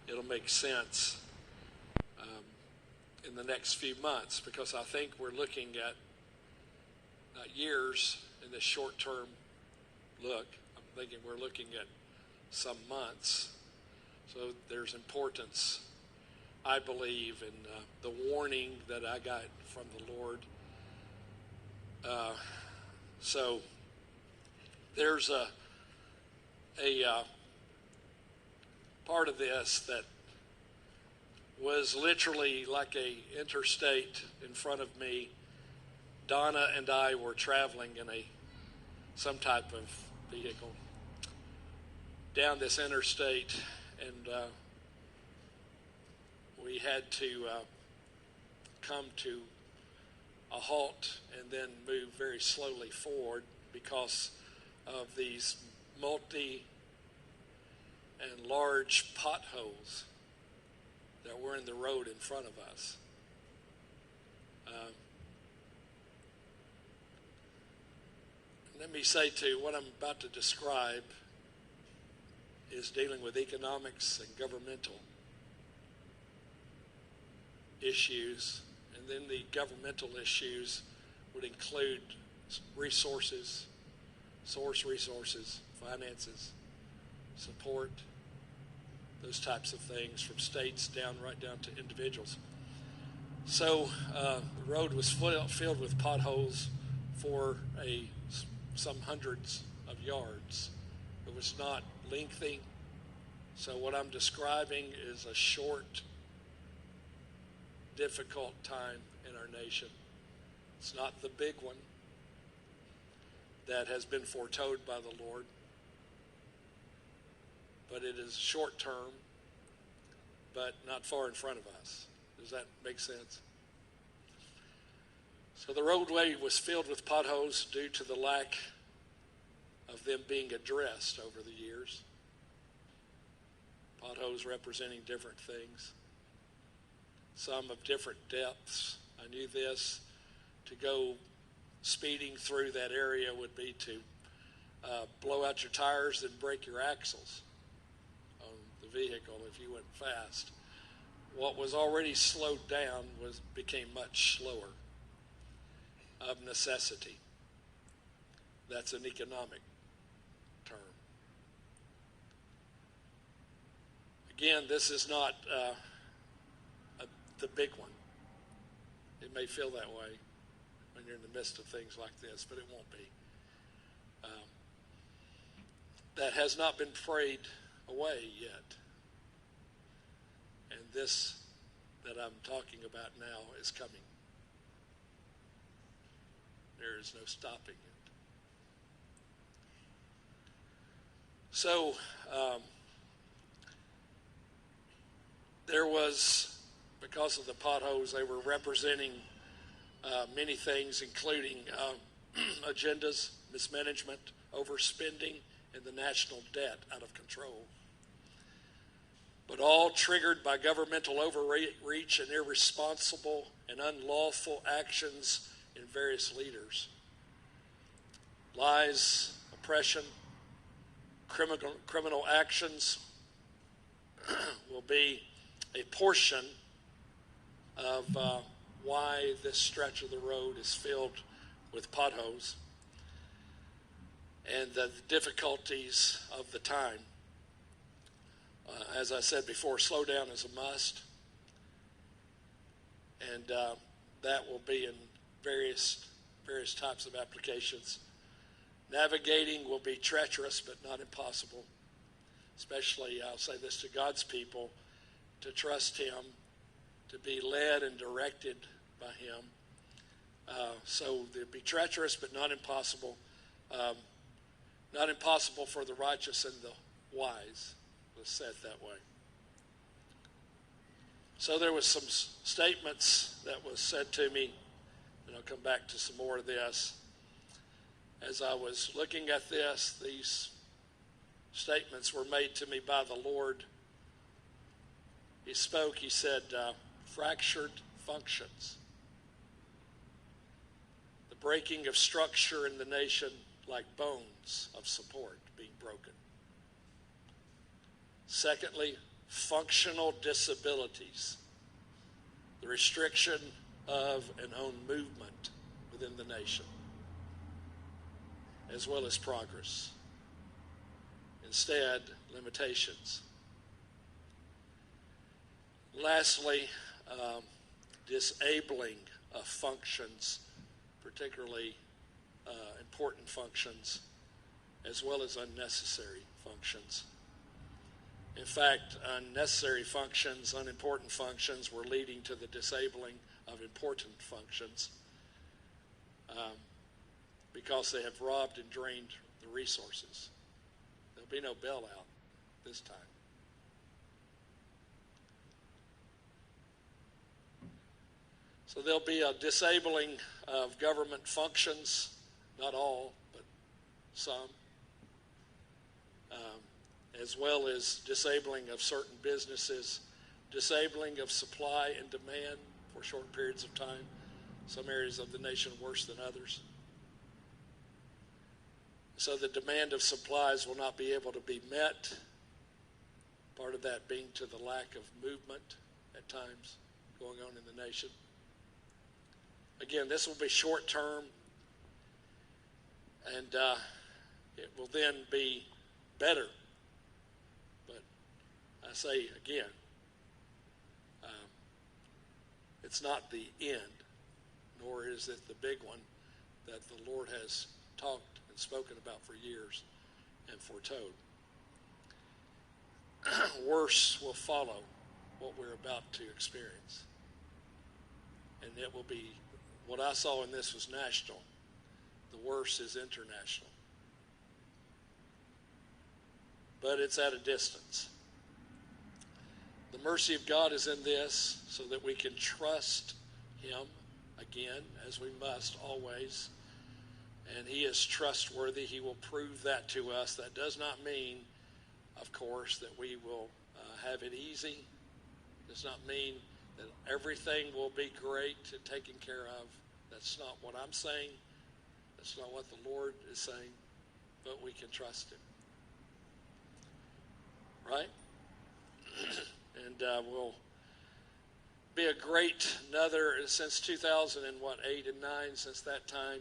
it'll make sense in the next few months, because I think we're looking at not years in this short-term look. I'm thinking we're looking at some months. So there's importance, I believe, in the warning that I got from the Lord. So there's a part of this that was literally like a interstate in front of me. Donna and I were traveling in some type of vehicle down this interstate, and we had to come to a halt and then move very slowly forward because of these multi and large potholes that were in the road in front of us. Let me say too, what I'm about to describe is dealing with economics and governmental issues, and then the governmental issues would include resources, source resources, finances, support, those types of things, from states right down to individuals. So the road was filled with potholes for some hundreds of yards. It was not lengthy. So what I'm describing is a short, difficult time in our nation. It's not the big one that has been foretold by the Lord, but it is short term, but not far in front of us. Does that make sense? So the roadway was filled with potholes due to the lack of them being addressed over the years. Potholes representing different things, some of different depths. I knew this. To go speeding through that area would be to blow out your tires and break your axles on the vehicle if you went fast. What was already slowed down became much slower, of necessity. That's an economic term. Again, this is not the big one. It may feel that way when you're in the midst of things like this, but it won't be. That has not been prayed away yet. And this that I'm talking about now is coming. There is no stopping it. So there was, because of the potholes, they were representing many things, including agendas, mismanagement, overspending, and the national debt out of control. But all triggered by governmental overreach and irresponsible and unlawful actions in various leaders. Lies, oppression, criminal actions will be a portion of why this stretch of the road is filled with potholes and the difficulties of the time. As I said before, slow down is a must, and that will be in various types of applications. Navigating will be treacherous but not impossible, especially, I'll say this to God's people, to trust Him, to be led and directed by Him. So it'll be treacherous but not impossible. Not impossible for the righteous and the wise. Let's say it that way. So there was some statements that was said to me, and I'll come back to some more of this. As I was looking at this, these statements were made to me by the Lord. He spoke, he said, fractured functions. The breaking of structure in the nation like bones of support being broken. Secondly, functional disabilities, the restriction of and on movement within the nation, as well as progress. Instead, limitations. Lastly, disabling of functions, particularly important functions, as well as unnecessary functions. In fact, unnecessary functions, unimportant functions were leading to the disabling of important functions because they have robbed and drained the resources. There'll be no bailout this time. So there'll be a disabling of government functions, not all, but some, as well as disabling of certain businesses, disabling of supply and demand for short periods of time, some areas of the nation worse than others. So the demand of supplies will not be able to be met, part of that being to the lack of movement at times going on in the nation. Again, this will be short term, and it will then be better. But I say again, it's not the end, nor is it the big one that the Lord has talked and spoken about for years and foretold. Worse will follow what we're about to experience. And it will be, what I saw in this was national. The worse is international. But it's at a distance. The mercy of God is in this so that we can trust him again, as we must always. And he is trustworthy. He will prove that to us. That does not mean, of course, that we will have it easy. It does not mean that everything will be great and taken care of. That's not what I'm saying. That's not what the Lord is saying. But we can trust him. Right? And we'll be a great another since 2008 and 9, since that time,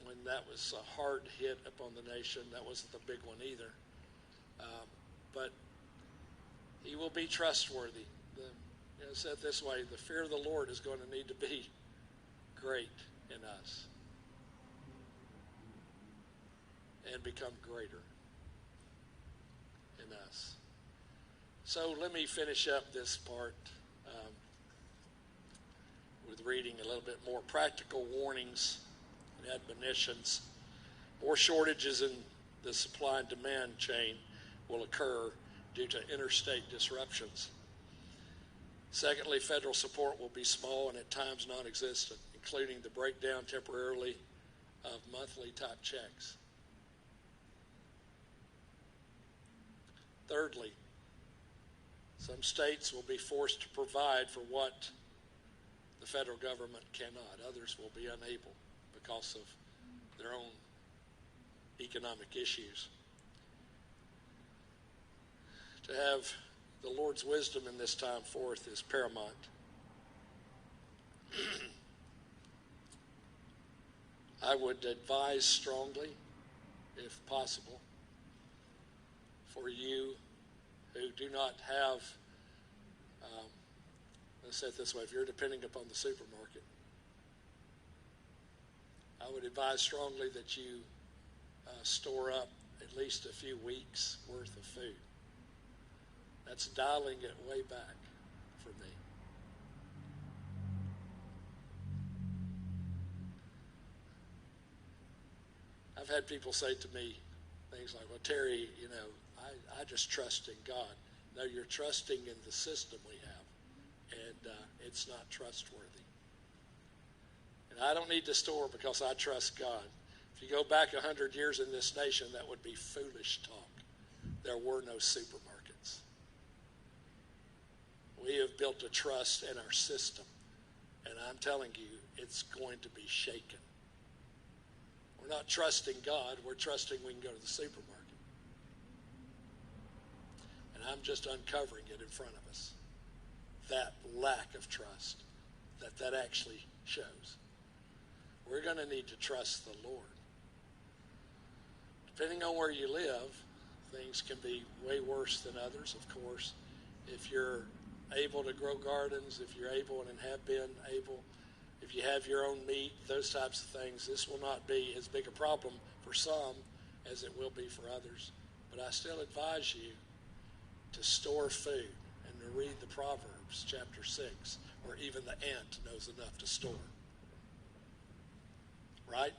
when that was a hard hit upon the nation. That wasn't the big one either. But he will be trustworthy. Said this way, the fear of the Lord is going to need to be great in us and become greater in us. So let me finish up this part with reading a little bit more practical warnings and admonitions. More shortages in the supply and demand chain will occur due to interstate disruptions. Secondly, federal support will be small and at times non-existent, including the breakdown temporarily of monthly type checks. Thirdly, some states will be forced to provide for what the federal government cannot. Others will be unable because of their own economic issues. To have the Lord's wisdom in this time forth is paramount. I would advise strongly, if possible, for you who do not have, let's say it this way, if you're depending upon the supermarket, I would advise strongly that you store up at least a few weeks worth of food. That's dialing it way back for me. I've had people say to me things like, well, Terry, I just trust in God. No, you're trusting in the system we have, and it's not trustworthy. And I don't need to store because I trust God. If you go back 100 years in this nation, that would be foolish talk. There were no supermarkets. We have built a trust in our system, and I'm telling you, it's going to be shaken. We're not trusting God, we're trusting we can go to the supermarket. And I'm just uncovering it in front of us. That lack of trust that actually shows. We're going to need to trust the Lord. Depending on where you live, things can be way worse than others, of course. If you're able to grow gardens, if you're able and have been able, if you have your own meat, those types of things, this will not be as big a problem for some as it will be for others. But I still advise you to store food and to read the Proverbs chapter 6, where even the ant knows enough to store. Right?